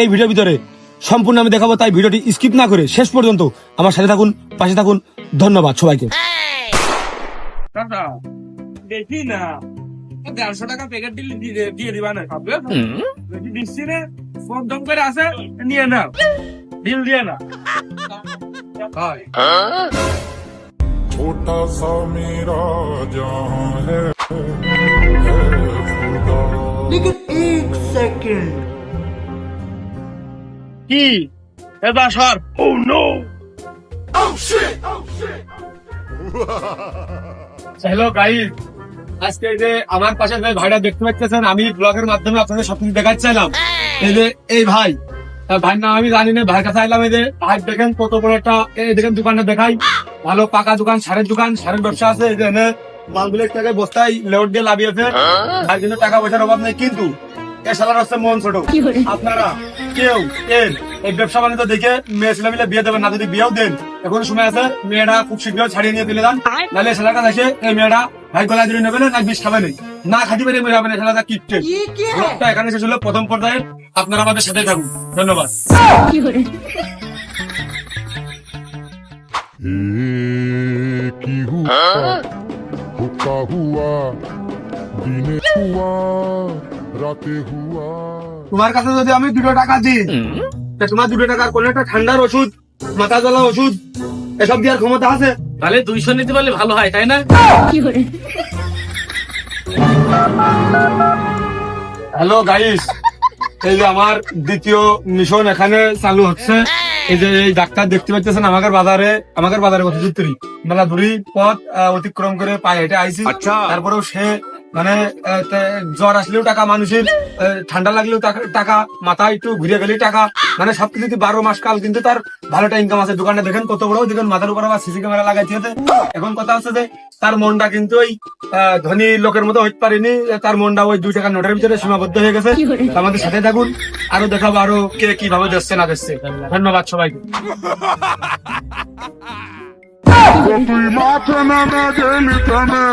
এই ভিডিওর ভিতরে সম্পূর্ণ আমি দেখাবো, তাই ভিডিওটি স্কিপ না করে শেষ পর্যন্ত আমার সাথে থাকুন, পাশে থাকুন। ধন্যবাদ সবাইকে। দেখি না 150 টাকা প্যাকেট দিয়ে দিবা না দিচ্ছি রে দম করে আছে নিয়ে না ডিল দিয়ে না छोटा सा मेरा जहां है खुदा। लेकिन एक सेकंड কি এবার সর হ্যালো গাইস, আজকে এই যে আমার পাশে যে ভাইটা দেখতে পাচ্ছেন, আমি ব্লগের মাধ্যমে আপনাদের সবকিছু দেখাচ্ছিলাম। এই যে এই ভাই, ভাইয়ের নাম আমি জানি না, ভাইয়ের কাছে আইলাম। এই যে ভাই দেখেন কত বড় একটা, এই দেখেন দোকানটা দেখাই, ভালো পাকা দোকান, সারের ব্যবসা আছে। এই যে মালগুলো টাকা বস্তায় লেউট দিয়ে লাভিয়েছে, তার জন্য টাকা পয়সার অভাব নেই। কিন্তু এ শালার হচ্ছে মন ছোট। আপনারা কেউ এই ব্যবসা বাণিজ্য দেখে মেয়ে ছেলে মিলে বিয়ে দেবেন না। যদি বিয়েও দেন, এখন সময় আছে, মেয়েটা খুব শীঘ্র ছাড়িয়ে নিয়ে তুলে দেন, নাহলে ছেলের কাছে এসে এই মেয়েটা ভাই গলা জুড়ে নেবে না, বিষ খাবে না খাটি পেরে মেয়ে হবে না। ছেলেটা কিটছে। ব্লগটা এখানে শেষ হলো প্রথম পর্যায়ে। আপনারা আমাদের সাথে থাকুন। ধন্যবাদ। की हुआ हुक्का हुआ दिने हुआ राते हुआ। তোমার কাছে যদি আমি 2 টাকা দিই, তা তোমার 2 টাকার কোন একটা ঠান্ডার ওষুধ, মাথা জ্বালা ওষুধ এসব দেওয়ার ক্ষমতা আছে? তাহলে 200 নিতে পারলে ভালো হয়, তাই না? হ্যালো গাইস, এই যে আমার দ্বিতীয় মিশন এখানে চালু হচ্ছে। এই যে এই ডাক্তার দেখতে পাচ্ছেন, আমাদের বাজারে কত দূর তৈরি, মেলা দূরই পথ অতিক্রম করে পায়ে হেঁটে আইসি। তারপরেও সে মানে জ্বর আসলেও টাকা, মানুষের ঠান্ডা লাগলেও টাকা, মাথা একটু ঘুরে গেলেই টাকা, মানে সবকিছু 12 মাস কাল কিন্তু তার ভালোটা ইনকাম আছে। দোকানটা দেখেন কত বড়, দেখেন মাথার উপর আবার সিসি ক্যামেরা লাগাইতে হতে। এখন কথা হচ্ছে যে তার মনটা কিন্তু ওই ধনী লোকের মতো হইতে পারেনি, তার মনটা ওই 2 টাকার নোটের ভিতরে সীমাবদ্ধ হয়ে গেছে। আমাদের সাথে থাকুন, আরো দেখাবো আরো কে কিভাবে দিচ্ছে না দিচ্ছে। ধন্যবাদ সবাইকে। তুই মাঠে নামে গেলি থেমে,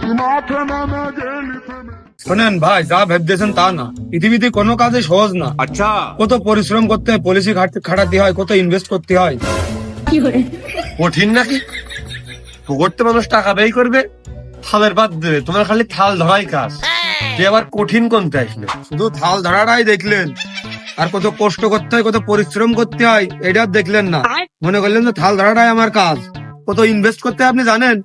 তুই মাঠে নামে গেলি থেমে। শোনেন ভাই, যা ভেবতেছেন তা না। পৃথিবীতে কোনো কাজে সহজ না। আচ্ছা, কত পরিশ্রম করতে হয়, পলিসি খাটাতে হয়, কত ইনভেস্ট করতে হয়। কঠিন নাকি? করতে মানুষ টাকা ব্যয় করবে, থালের বাদ দেবে, তোমার খালি থাল ধরাই কাজ। যে আবার কঠিন কোনটা আসলে? শুধু থাল ধরাটাই দেখলেন, আর কত কষ্ট করতে হয়, কত পরিশ্রম করতে হয় এটা দেখলেন না। মনে করলেন যে থাল ধরাটাই আমার কাজ। কত ইনভেস্ট করতে হয় আপনি জানেন?